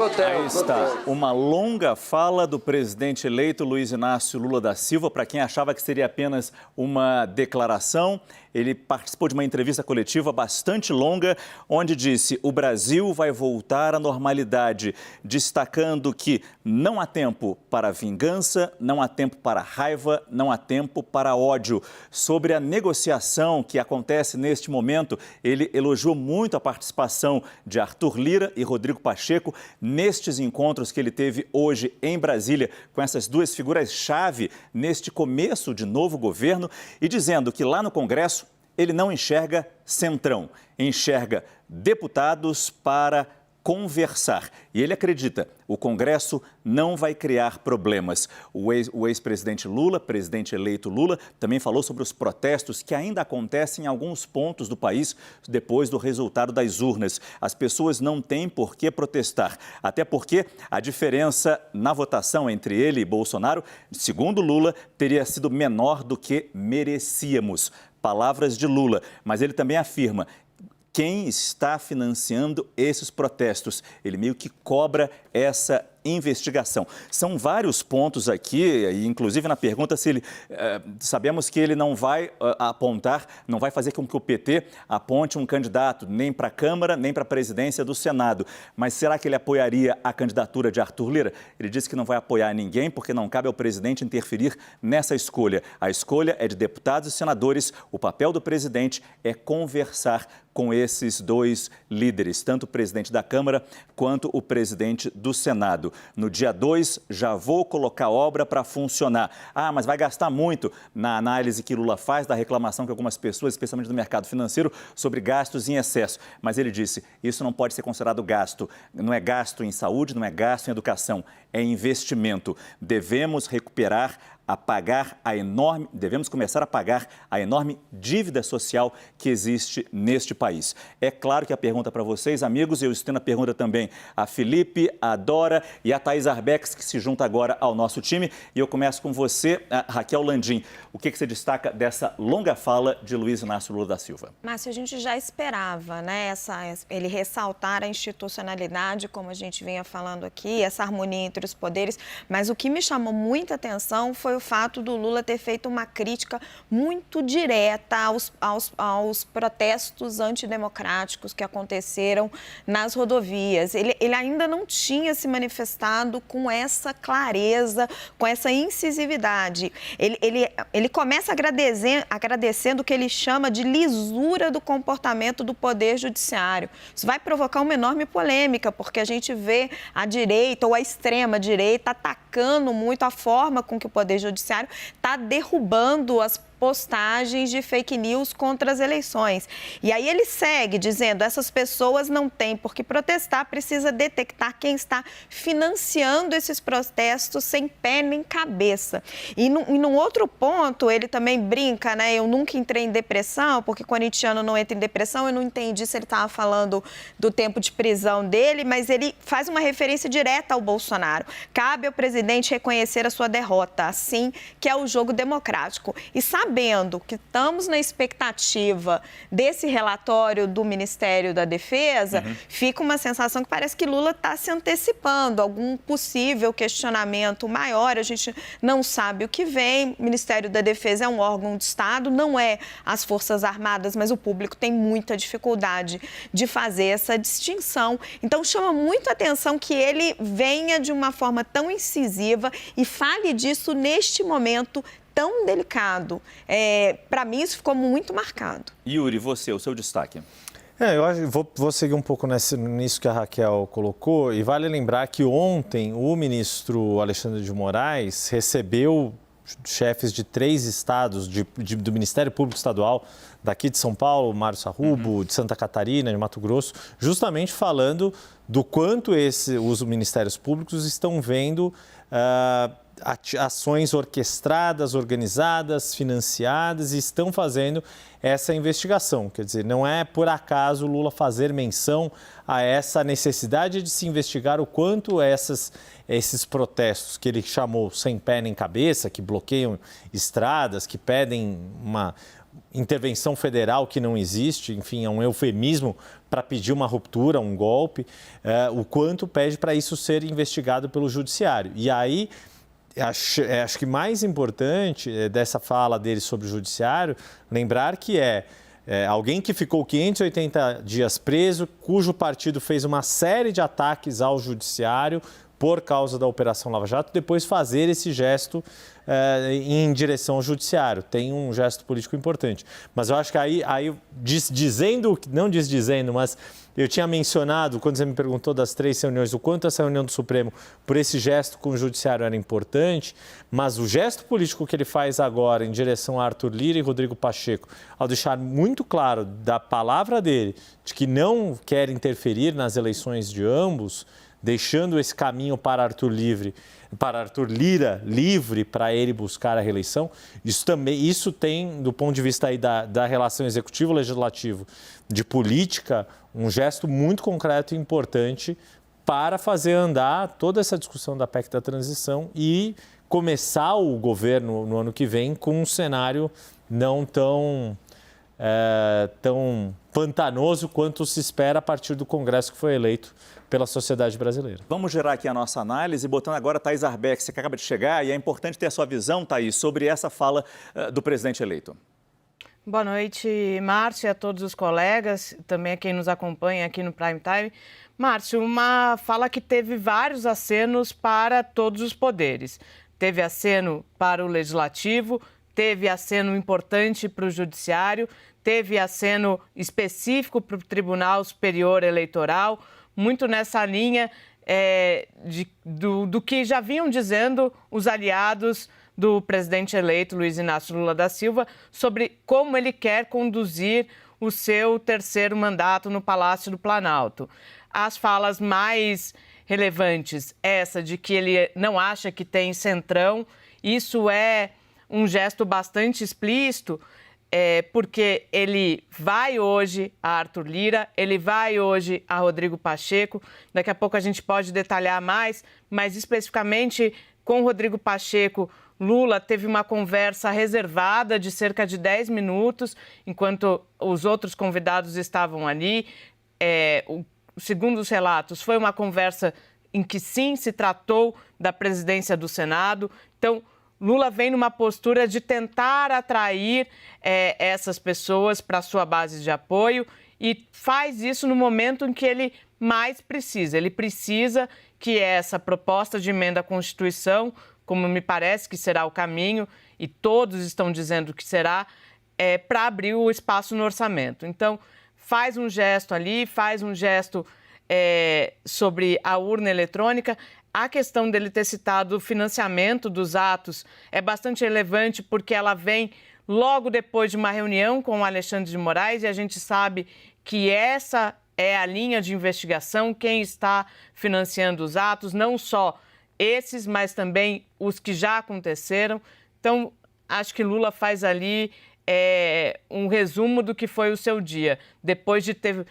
Aí está, uma longa fala do presidente eleito Luiz Inácio Lula da Silva. Para quem achava que seria apenas uma declaração, ele participou de uma entrevista coletiva bastante longa, onde disse: o Brasil vai voltar à normalidade, destacando que não há tempo para vingança, não há tempo para raiva, não há tempo para ódio. Sobre a negociação que acontece neste momento, ele elogiou muito a participação de Arthur Lira e Rodrigo Pacheco nestes encontros que ele teve hoje em Brasília com essas duas figuras-chave neste começo de novo governo, e dizendo que lá no Congresso ele não enxerga centrão, enxerga deputados para conversar. E ele acredita, o Congresso não vai criar problemas. O ex-presidente Lula, presidente eleito Lula, também falou sobre os protestos que ainda acontecem em alguns pontos do país depois do resultado das urnas. As pessoas não têm por que protestar, até porque a diferença na votação entre ele e Bolsonaro, segundo Lula, teria sido menor do que merecíamos. Palavras de Lula, mas ele também afirma: quem está financiando esses protestos? Ele meio que cobra essa investigação. São vários pontos aqui, inclusive na pergunta se ele... sabemos que ele não vai apontar, não vai fazer com que o PT aponte um candidato nem para a Câmara, nem para a presidência do Senado. Mas será que ele apoiaria a candidatura de Arthur Lira? Ele disse que não vai apoiar ninguém porque não cabe ao presidente interferir nessa escolha. A escolha é de deputados e senadores. O papel do presidente é conversar com esses dois líderes, tanto o presidente da Câmara quanto o presidente do Senado. No dia 2, já vou colocar a obra para funcionar. Ah, mas vai gastar muito na análise que Lula faz da reclamação que algumas pessoas, especialmente do mercado financeiro, sobre gastos em excesso. Mas ele disse, isso não pode ser considerado gasto. Não é gasto em saúde, não é gasto em educação, é investimento. Devemos começar a pagar a enorme dívida social que existe neste país. É claro que a pergunta para vocês, amigos, eu estendo a pergunta também a Felipe, a Dora e a Thaís Arbex, que se junta agora ao nosso time. E eu começo com você, Raquel Landim. O que você destaca dessa longa fala de Luiz Inácio Lula da Silva? Márcio, a gente já esperava, né, ele ressaltar a institucionalidade, como a gente vinha falando aqui, essa harmonia entre os poderes, mas o que me chamou muita atenção foi o fato do Lula ter feito uma crítica muito direta aos protestos antidemocráticos que aconteceram nas rodovias. Ele ainda não tinha se manifestado com essa clareza, com essa incisividade. Ele começa agradecendo o que ele chama de lisura do comportamento do Poder Judiciário. Isso vai provocar uma enorme polêmica, porque a gente vê a direita ou a extrema-direita atacando muito a forma com que o Poder Judiciário está derrubando as postagens de fake news contra as eleições. E aí ele segue dizendo, essas pessoas não têm por que protestar, precisa detectar quem está financiando esses protestos sem pé nem cabeça. E num outro ponto, ele também brinca, né? Eu nunca entrei em depressão, porque corintiano não entra em depressão. Eu não entendi se ele estava falando do tempo de prisão dele, mas ele faz uma referência direta ao Bolsonaro. Cabe ao presidente reconhecer a sua derrota, assim que é o jogo democrático. E sabendo que estamos na expectativa desse relatório do Ministério da Defesa, fica uma sensação que parece que Lula está se antecipando, algum possível questionamento maior, a gente não sabe o que vem. O Ministério da Defesa é um órgão de Estado, não é as Forças Armadas, mas o público tem muita dificuldade de fazer essa distinção. Então, chama muito a atenção que ele venha de uma forma tão incisiva e fale disso neste momento tão delicado. Para mim, isso ficou muito marcado. Yuri, você, o seu destaque? Eu acho, vou seguir um pouco nisso que a Raquel colocou, e vale lembrar que ontem o ministro Alexandre de Moraes recebeu chefes de 3 estados do Ministério Público Estadual, daqui de São Paulo, Mário Sarrubo, de Santa Catarina, de Mato Grosso, justamente falando do quanto os ministérios públicos estão vendo ações orquestradas, organizadas, financiadas e estão fazendo essa investigação. Quer dizer, não é por acaso Lula fazer menção a essa necessidade de se investigar o quanto esses protestos que ele chamou sem pé nem cabeça, que bloqueiam estradas, que pedem intervenção federal que não existe, enfim, é um eufemismo para pedir uma ruptura, um golpe, o quanto pede para isso ser investigado pelo judiciário. E aí, acho que mais importante dessa fala dele sobre o judiciário, lembrar que alguém que ficou 580 dias preso, cujo partido fez uma série de ataques ao judiciário por causa da Operação Lava Jato, depois fazer esse gesto em direção ao judiciário. Tem um gesto político importante. Mas eu acho que aí não desdizendo, mas eu tinha mencionado, quando você me perguntou das 3 reuniões, o quanto essa reunião do Supremo, por esse gesto com o judiciário era importante, mas o gesto político que ele faz agora em direção a Arthur Lira e Rodrigo Pacheco, ao deixar muito claro da palavra dele, de que não quer interferir nas eleições de ambos, deixando esse caminho para Arthur Lira livre para ele buscar a reeleição. Isso tem, do ponto de vista aí da relação executivo-legislativo, de política, um gesto muito concreto e importante para fazer andar toda essa discussão da PEC da transição e começar o governo no ano que vem com um cenário não tão pantanoso quanto se espera a partir do Congresso que foi eleito pela sociedade brasileira. Vamos gerar aqui a nossa análise, botando agora a Thaís Arbeck, você que acaba de chegar, e é importante ter a sua visão, Thaís, sobre essa fala do presidente eleito. Boa noite, Márcio, e a todos os colegas, também a quem nos acompanha aqui no Prime Time. Márcio, uma fala que teve vários acenos para todos os poderes. Teve aceno para o Legislativo, teve aceno importante para o Judiciário, teve aceno específico para o Tribunal Superior Eleitoral, muito nessa linha do que já vinham dizendo os aliados do presidente eleito Luiz Inácio Lula da Silva sobre como ele quer conduzir o seu terceiro mandato no Palácio do Planalto. As falas mais relevantes, essa de que ele não acha que tem centrão, isso é um gesto bastante explícito, porque ele vai hoje a Arthur Lira, ele vai hoje a Rodrigo Pacheco, daqui a pouco a gente pode detalhar mais, mas especificamente com Rodrigo Pacheco, Lula teve uma conversa reservada de cerca de 10 minutos, enquanto os outros convidados estavam ali. Segundo os relatos, foi uma conversa em que sim se tratou da presidência do Senado. Então, Lula vem numa postura de tentar atrair essas pessoas para a sua base de apoio e faz isso no momento em que ele mais precisa. Ele precisa que essa proposta de emenda à Constituição, como me parece que será o caminho, e todos estão dizendo que será, para abrir o espaço no orçamento. Então, faz um gesto ali, faz um gesto sobre a urna eletrônica. A questão dele ter citado o financiamento dos atos é bastante relevante porque ela vem logo depois de uma reunião com o Alexandre de Moraes e a gente sabe que essa é a linha de investigação, quem está financiando os atos, não só esses, mas também os que já aconteceram. Então, acho que Lula faz ali um resumo do que foi o seu dia, depois de ter,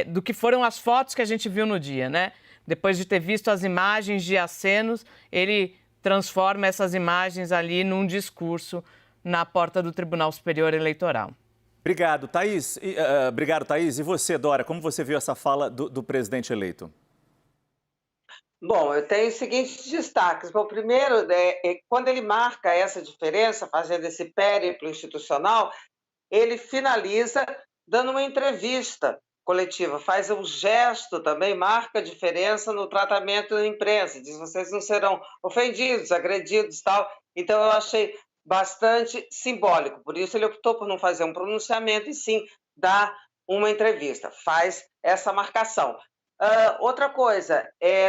do que foram as fotos que a gente viu no dia, né? Depois de ter visto as imagens de acenos, ele transforma essas imagens ali num discurso na porta do Tribunal Superior Eleitoral. Obrigado, Thaís. Obrigado, Thaís. E você, Dora, como você viu essa fala do presidente eleito? Bom, eu tenho os seguintes destaques. Bom, primeiro, quando ele marca essa diferença, fazendo esse périplo institucional, ele finaliza dando uma entrevista coletiva, faz um gesto também, marca a diferença no tratamento da imprensa, diz vocês não serão ofendidos, agredidos e tal. Então eu achei bastante simbólico, por isso ele optou por não fazer um pronunciamento e sim dar uma entrevista, faz essa marcação. Outra coisa,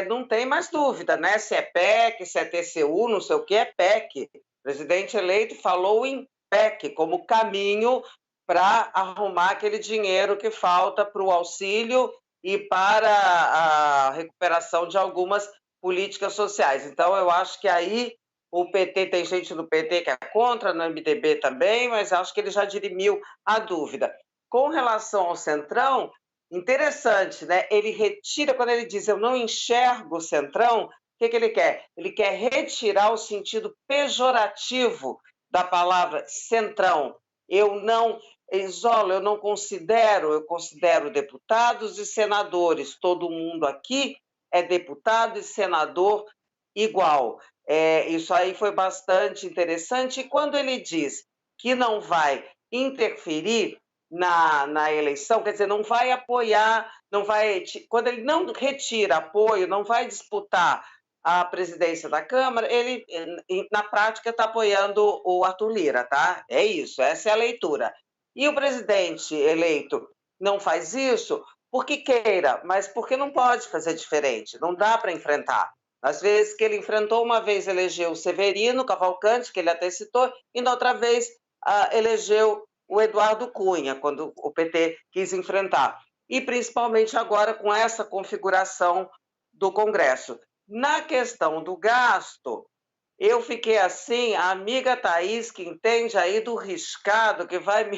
não tem mais dúvida, né? Se é PEC, se é TCU, não sei o que, é PEC. O presidente eleito falou em PEC como caminho para arrumar aquele dinheiro que falta para o auxílio e para a recuperação de algumas políticas sociais. Então, eu acho que aí o PT, tem gente do PT que é contra, no MDB também, mas acho que ele já dirimiu a dúvida. Com relação ao Centrão, interessante, né? Ele retira, quando ele diz eu não enxergo o Centrão, o que ele quer? Ele quer retirar o sentido pejorativo da palavra Centrão. eu não isolo, eu considero deputados e senadores, todo mundo aqui é deputado e senador igual. Isso aí foi bastante interessante. E quando ele diz que não vai interferir na eleição, quer dizer, não vai apoiar, quando ele não retira apoio, não vai disputar a presidência da Câmara, ele, na prática, está apoiando o Arthur Lira, tá? É isso, essa é a leitura. E o presidente eleito não faz isso porque queira, mas porque não pode fazer diferente, não dá para enfrentar. Às vezes que ele enfrentou, uma vez elegeu o Severino Cavalcante, que ele até citou, e na outra vez elegeu o Eduardo Cunha, quando o PT quis enfrentar. E principalmente agora com essa configuração do Congresso. Na questão do gasto, eu fiquei assim, a amiga Thaís, que entende aí do riscado, que vai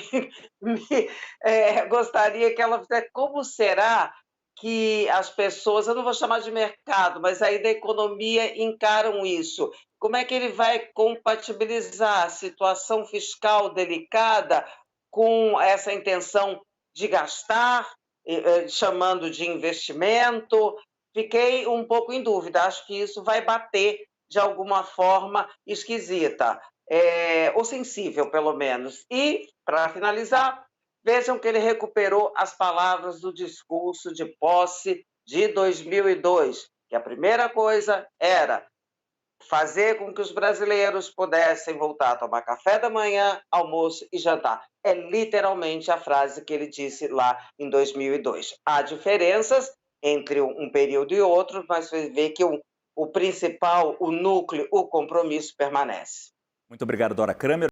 gostaria que ela fizesse, como será que as pessoas, eu não vou chamar de mercado, mas aí da economia encaram isso? Como é que ele vai compatibilizar a situação fiscal delicada com essa intenção de gastar, chamando de investimento? Fiquei um pouco em dúvida, acho que isso vai bater de alguma forma esquisita, ou sensível, pelo menos. E, para finalizar, vejam que ele recuperou as palavras do discurso de posse de 2002, que a primeira coisa era fazer com que os brasileiros pudessem voltar a tomar café da manhã, almoço e jantar. É literalmente a frase que ele disse lá em 2002. Há diferenças entre um período e outro, mas você vê que o principal, o núcleo, o compromisso permanece. Muito obrigado, Dora Kramer.